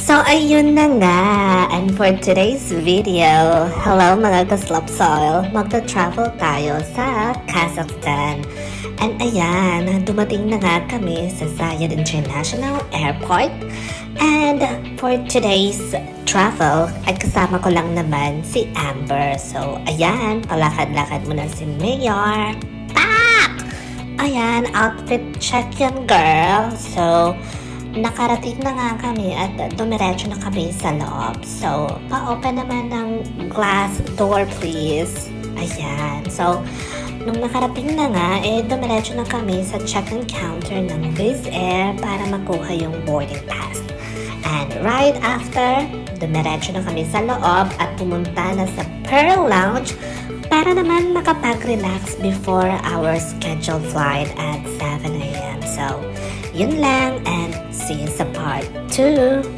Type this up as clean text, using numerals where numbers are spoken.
So, ayun na nga. And for today's video, hello mga kaslapsoil. Magta-travel tayo sa Kazakhstan. And ayan, dumating na nga kami sa Zayed International Airport. And for today's travel, ay kasama ko lang naman si Amber. So, ayan, palakad-lakad muna si Mayor. Tak! Ayan, outfit check yan, girl. So, nakarating na nga kami at dumiretso na kami sa loob. So, pa-open naman ng glass door please. Ayan. So, nung nakarating na nga, dumiretso na kami sa check-in counter ng Wizz Air para makuha yung boarding pass. And right after, dumiretso na kami sa loob at pumunta na sa Pearl Lounge para naman makapag-relax before our scheduled flight at 7 a.m. So, yun lang and see you sa part 2.